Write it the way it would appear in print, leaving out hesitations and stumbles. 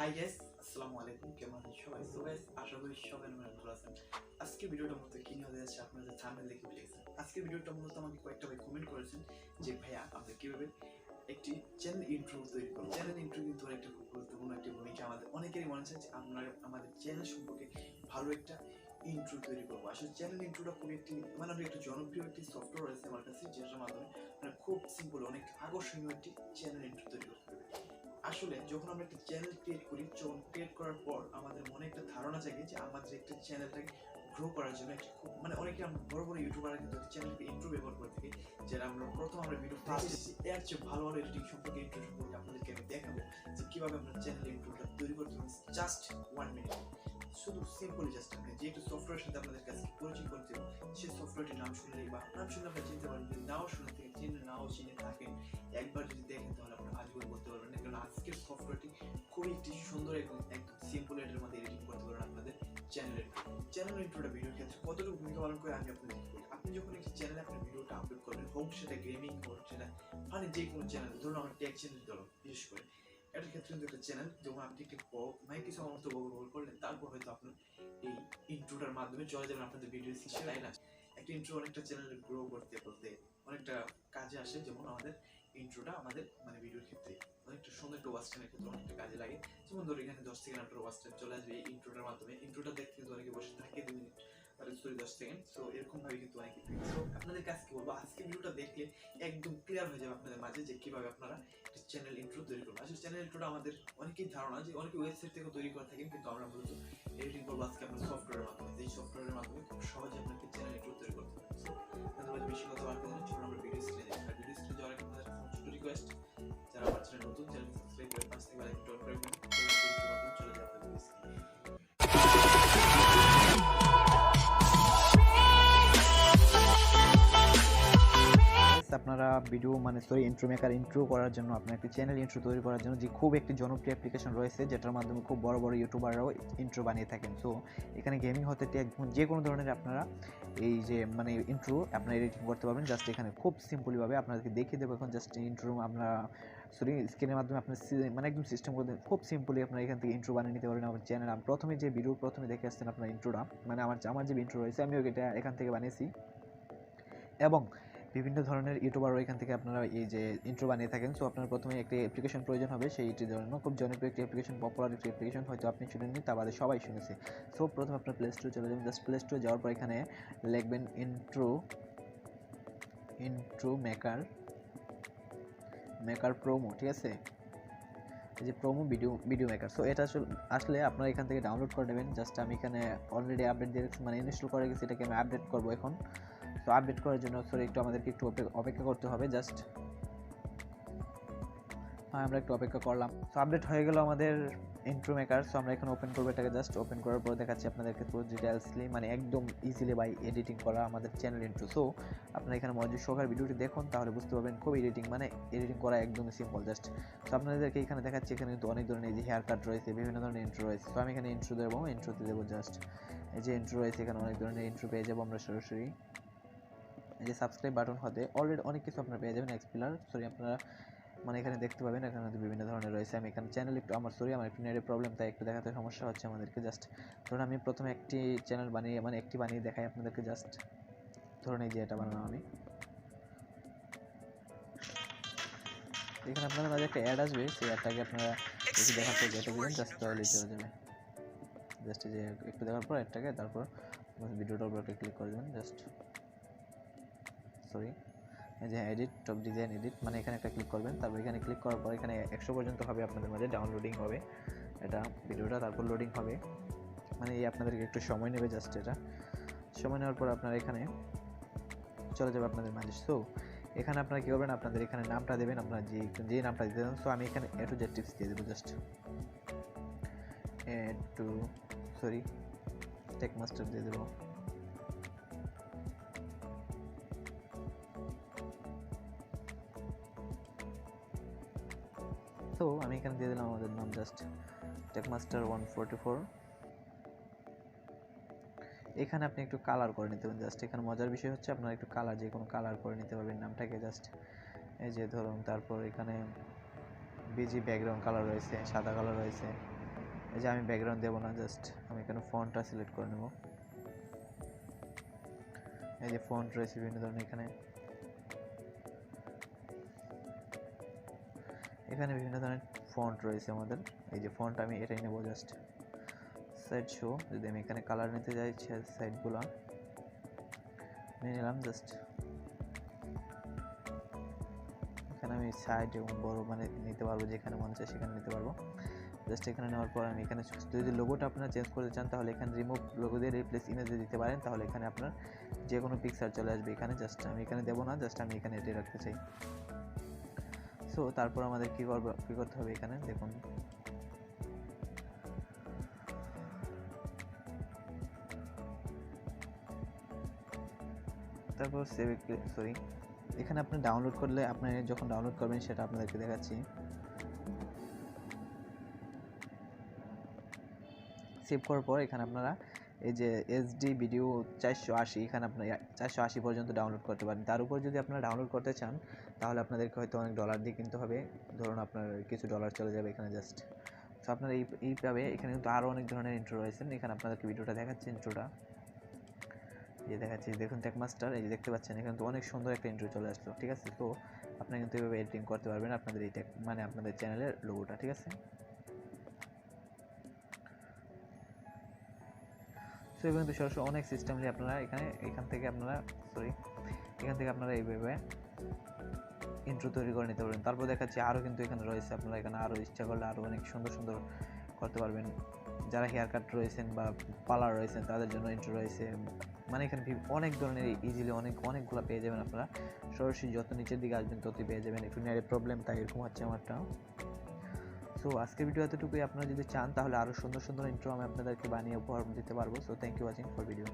Hi guys, আসসালামু আলাইকুম। কেমন আছেন সবাই? সো গাইস, আশা করি সবাই ভালো আছেন। আজকে ভিডিওটা মূলত কি নিয়ে হতে যাচ্ছে আপনাদের থাম্বনেল দেখে বুঝেছেন। আজকে ভিডিওটা মূলত আমাকে কয়েকটা ভাই কমেন্ট করেছেন যে ভাইয়া আমরা কিভাবে একটি চ্যানেল ইন্ট্রো তৈরি করবো। চ্যানেল ইন্ট্রো কিন্তু একটা খুব গুরুত্বপূর্ণ একটি ভূমিকা। আমাদের অনেকেরই মনে চায় যে আমরা আমাদের চ্যানেল সম্পর্কে ভালো একটা ইন্ট্রো তৈরি করবো। আসলে চ্যানেল ইন্ট্রোটা খুব একটি অনেক একটা জনপ্রিয় একটি সফটওয়্যার রয়েছে আমার কাছে, যেটার মাধ্যমে খুব সিম্পল অনেক আকর্ষণীয় একটি চ্যানেল ইন্ট্রো তৈরি করতে হবে। আসলে যখন আমরা একটা চ্যানেল ক্রিয়েট করি, ক্রিয়েট করার পর আমাদের মনে একটা ধারণা জাগে যে আমাদের একটা চ্যানেলটাকে গ্রো করার জন্য একটা খুব অনেকে আমরা বড় বড় ইউটিউবাররা কিন্তু চ্যানেলকে ইন্ট্রো ব্যবহার করে থাকি, যেটা আমরা ভিডিও ফার্স্ট এর চেয়ে ভালো ভালো এডিটিং সম্পর্কে ইন্ট্রো সম্পর্কে আপনাদেরকে আমি দেখাবো যে কিভাবে আমরা চ্যানেল ইন্ট্রোটা তৈরি করতে পারি জাস্ট 1 মিনিট। শুধু সিম্পলি জাস্ট আপনি যেহেতু সফটওয়্যারের সাথে আপনাদের কাছে পরিচয় করে দেবো, সেই সফটওয়্যারটির নাম শুনলেই বা নাম শুনলে আপনারা চিনতে পারবেন। যদি নাও শুনে থেকে নাও চিনে থাকেন, একবার যদি দেখেন তাহলে আপনারা আজীবন বলতে পারবেন না, কারণ আজকের সফটওয়্যারটি খুবই একটি সুন্দর এবং একদম সিম্পল এর মধ্যে এডিটিং করতে পারবেন আপনাদের চ্যানেল ইন্ট্রোটা ভিডিওর ক্ষেত্রে কতটুকু ভূমিকা পালন করে আমি আপনাদের বলি। আপনি যখন একটি চ্যানেলে আপনার ভিডিওটা আপলোড করবেন, হোক সেটা গেমিং হোক সেটা মানে যে কোনো চ্যানেল, ধরুন আমার টেক চ্যানেল ধরো বিশেষ করে, এটার ক্ষেত্রে কিন্তু একটা চ্যানেল যখন আপনি একটি কিছু মতো বগল করলেন, তারপর হয়তো আপনার এই ইন্ট্রোটার মাধ্যমে চলে যাবেন আপনাদের ভিডিও শিখে, তাই না? একটা ইন্ট্রো অনেকটা চ্যানেল গ্রো করতে করতে অনেকটা কাজে আসে। যেমন আমাদের ইন্ট্রোটা আমাদের ভিডিওর ক্ষেত্রে অনেকটা সুন্দর একটা ওয়াচ টাইমের ক্ষেত্রে অনেকটা কাজে লাগে। যেমন ধরো এখানে 10 সেকেন্ড আপনার ওয়াচ টাইম চলে আসবে এই ইন্ট্রোটার মাধ্যমে। ইন্ট্রোটা দেখতে কিন্তু অনেকে বসে থাকে 2 মিনিট, তাহলে 10 সেকেন্ড। সো এরকম ভাবে কিন্তু অনেকে থাকে। সো আপনাদের কাছে কি বলবো, আজকে ভিডিওটা দেখলে একদম ক্লিয়ার হয়ে যাবে আপনাদের মাঝে যে কিভাবে আপনারা চ্যানেল ইন্ট্রো তৈরি করবেন। আসলে চ্যানেল ইন্ট্রোটা আমাদের অনেকেই ধারণা যে অনেকে ওয়েবসাইট থেকে তৈরি করে থাকেন, কিন্তু আমরা মূলত এডিটিং করবো আজকে আপনার সফটওয়্যারের মাধ্যমে। এই সফটওয়্যারের মাধ্যমে খুব সহজে আপনাকে চ্যানেল ইন্ট্রো তৈরি করতে পারবেন। সো আপনাদের বেশি কথা বাড়তে না, চলুন আমরা ভিডিও স্ক্রিনে যাই। আর ভিডিও স্ক্রিনে যাওয়ার আগে আপনাদের কাছে ছোট রিকোয়েস্ট, যারা আমার চ্যানেল নতুন, চ্যানেল সাবস্ক্রাইব করে পাশে থেকে বেল আইকনটি অন করে দিন। চলে যাবে ভিডিও স্ক্রিনে। আপনারা ভিডিও ইন্ট্রো মেকার ইন্ট্রো করার জন্য আপনার একটি চ্যানেল ইন্ট্রো তৈরি করার জন্য যে খুব একটি জনপ্রিয় অ্যাপ্লিকেশন রয়েছে, যেটার মাধ্যমে খুব বড় বড় ইউটিউবাররাও ইন্ট্রো বানিয়ে থাকেন। সো এখানে গেমিং হতে যে কোনো ধরনের আপনারা এই যে ইন্ট্রো আপনারা এডিটিং করতে পারবেন। জাস্ট এখানে খুব সিম্পলিভাবে আপনাদেরকে দেখিয়ে দেবো এখন। জাস্ট ইন্ট্রো আমরা স্ক্রিনের মাধ্যমে আপনার একদম সিস্টেম করে খুব সিম্পলি আপনারা এখান থেকে ইন্ট্রো বানিয়ে নিতে পারবেন আমার চ্যানেল। প্রথমে যে ভিডিও প্রথমে দেখে আসছেন আপনার ইন্ট্রোটা, আমার যে ইন্ট্রো রয়েছে আমিও এটা এখান থেকে বানিয়েছি, এবং বিভিন্ন ধরনের ইউটিউবারও এখান থেকে আপনারা এই যে ইন্ট্রো বানিয়ে থাকেন। সো আপনার প্রথমে একটি অ্যাপ্লিকেশন প্রয়োজন হবে, সেইটির জন্য খুব জনপ্রিয় একটি অ্যাপ্লিকেশন, পপুলার একটি অ্যাপ্লিকেশন, হয়তো আপনি শুনেননি, তা বাদে সবাই শুনেছে। সো প্রথমে আপনার প্লে স্টোরে চলে যাবেন। জাস্ট প্লে স্টোরে যাওয়ার পর এখানে লিখবেন ইন্ট্রো মেকার প্রোমো, ঠিক আছে? এই যে প্রোমো ভিডিও মেকার। সো এটা আসলে আপনারা এখান থেকে ডাউনলোড করে নেবেন। জাস্ট আমি এখানে অলরেডি আপডেট দিয়ে ইনস্টল করে গেছি, এটাকে আমি আপডেট করবো এখন। তো আপডেট করার জন্য আমাদেরকে একটু অপেক্ষা করতে হবে। জাস্ট আমরা একটু অপেক্ষা করলাম। তো আপডেট হয়ে গেল আমাদের ইন্ট্রো মেকার। সো আমরা এখন ওপেন করবো এটাকে। জাস্ট ওপেন করার পর দেখাচ্ছি আপনাদেরকে পুরো ডিটেলসলি, একদম ইজিলি বাই এডিটিং করা আমাদের চ্যানেল ইন্ট্রো। সো আপনারা এখানে মনোযোগ সহকারে ভিডিওটি দেখুন, তাহলে বুঝতে পারবেন খুব এডিটিং করা একদমই সিম্পল। জাস্ট তো আপনাদেরকে এখানে দেখাচ্ছি, এখানে কিন্তু অনেক ধরনের এই যে হেয়ার কাট রয়েছে, বিভিন্ন ধরনের ইন্ট্রো রয়েছে। তো আমি এখানে ইন্ট্রোতে দেবো। জাস্ট এই যে ইন্ট্রো রয়েছে, এখানে অনেক ধরনের ইন্ট্রো পেয়ে যাবো আমরা সরাসরি। এই যে সাবস্ক্রাইব বাটন হতে অলরেডি অনেক কিছু আপনারা পেয়ে যাবেন। আপনারা এখানে দেখতে পাবেন, এখানে বিভিন্ন ধরনের রয়েছে। আমি এখানে চ্যানেল একটু আমার একটু নেটের প্রবলেম, তাই একটু দেখাতে সমস্যা হচ্ছে আমাদেরকে। জাস্ট ধরুন আমি প্রথমে একটি চ্যানেল বানিয়ে একটি বানিয়ে দেখাই আপনাদেরকে। জাস্ট ধরুন এই যে এটা বানালাম আমি। এখানে আপনাদের মাঝে একটা অ্যাড আসবে, সেই অ্যাডটাকে আপনারা একটু দেখার পর যেটা দিবেন, জাস্ট তাহলেই চলে যাবে। জাস্ট এই যে একটু দেখার পর অ্যাডটাকে, তারপর ভিডিওটার উপর একটা ক্লিক করে দেবেন। জাস্ট এই যে এডিট, টপ ডিজাইন এডিট, এখানে একটা ক্লিক করবেন। তারপর এখানে ক্লিক করার পর এখানে 100 পর্যন্ত হবে আপনাদের মাঝে ডাউনলোডিং হবে এটা ভিডিওটা, তারপর লোডিং হবে। এই আপনাদেরকে একটু সময় নেবে। জাস্ট এটা সময় নেওয়ার পর আপনারা এখানে চলে যাবে আপনাদের মাঝে। সো এখানে আপনারা কী করবেন, আপনাদের এখানে নামটা দেবেন, আপনারা যে নামটা দিতে দেন। সো আমি এখানে A to Z টিপস দিয়ে দেবো। জাস্ট টেক মাস্টার দিয়ে দেবো। তো আমি এখানে দিয়ে দিলাম আমাদের নাম, জাস্ট টেকমাস্টার 144। এখানে আপনি একটু কালার করে নিতে পারেন। জাস্ট এখানে মজার বিষয় হচ্ছে আপনারা একটু কালার, যে কোনো কালার করে নিতে পারবেন নামটাকে। জাস্ট এই যে ধরুন, তারপর এখানে বিজি ব্যাকগ্রাউন্ড কালার রয়েছে, সাদা কালার রয়েছে, এই যে আমি ব্যাকগ্রাউন্ড দেবো না, জাস্ট আমি এখানে ফন্টটা সিলেক্ট করে নেব। এই যে ফন্ট রয়েছে বিভিন্ন ধরনের, এখানে বিভিন্ন ধরনের ফন্ট রয়েছে আমাদের। এই যে ফন্ট আমি এটাই নেব, জাস্ট সাইড শো। যদি আমি এখানে কালার নিতে যাই, সাইডগুলো নিয়ে নিলাম। জাস্ট এখানে আমি সাইড এবং বড় মানে নিতে পারবো, যেখানে মনে চায় সেখানে নিতে পারবো। জাস্ট এখানে নেওয়ার পর আমি এখানে যদি লোগোটা আপনারা চেঞ্জ করতে চান তাহলে এখানে রিমুভ লোগো দিয়ে রিপ্লেস ইমেজে দিতে পারেন, তাহলে এখানে আপনার যে কোনো পিকচার চলে আসবে এখানে। জাস্ট আমি এখানে দেবো না, জাস্ট আমি এখানে এটাই রাখতে চাই। সো তারপর আমাদের কী করতে হবে এখানে দেখুন, তারপর এখানে আপনি ডাউনলোড করলে, আপনি যখন ডাউনলোড করবেন সেটা আপনাদেরকে দেখাচ্ছি। সেভ করার পর এখানে আপনারা এই যে এইচডি ভিডিও 480, এখানে আপনার 480 পর্যন্ত ডাউনলোড করতে পারেন। তার উপর যদি আপনারা ডাউনলোড করতে চান তাহলে আপনাদেরকে হয়তো অনেক ডলার দিয়ে কিনতে হবে, ধরুন আপনার কিছু ডলার চলে যাবে এখানে। জাস্ট তো আপনারা এইভাবে, এখানে কিন্তু আরও অনেক ধরনের ইন্ট্রো রয়েছেন। এখানে আপনাদেরকে ভিডিওটা দেখাচ্ছি, ইন্ট্রোটা এই দেখাচ্ছি, দেখুন টেক মাস্টার, এই যে দেখতে পাচ্ছেন এখানে তো অনেক সুন্দর একটা ইন্ট্রো চলে আসলো, ঠিক আছে। তো আপনারা কিন্তু এভাবে এডিটিং করতে পারবেন আপনাদের এই মানে আপনাদের চ্যানেলের লোগোটা, ঠিক আছে। সো এবার কিন্তু সরাসরি অনেক সিস্টেমলি আপনারা এখান থেকে আপনারা এইভাবে ইন্ট্রো তৈরি করে নিতে পারবেন। তারপর দেখাচ্ছি আরও কিন্তু এখানে রয়েছে, আপনারা এখানে আরও ইচ্ছা করলে আরও অনেক সুন্দর সুন্দর করতে পারবেন। যারা হেয়ার কাট রয়েছেন বা পার্লার রয়েছেন তাদের জন্য ইন্ট্রো রয়েছে, মানে এখানে অনেক ধরনের ইজিলি অনেকগুলো পেয়ে যাবেন আপনারা। সরাসরি যত নিচের দিকে আসবেন ততই পেয়ে যাবেন। একটু নেটে প্রবলেম, তাই এরকম হচ্ছে আমারটা। সো আজকের ভিডিও এতটুকুই। আপনারা যদি চান তাহলে আরও সুন্দর সুন্দর ইন্ট্রো আমি আপনাদেরকে বানিয়ে উপহার দিতে পারবো। So thank you watching for video.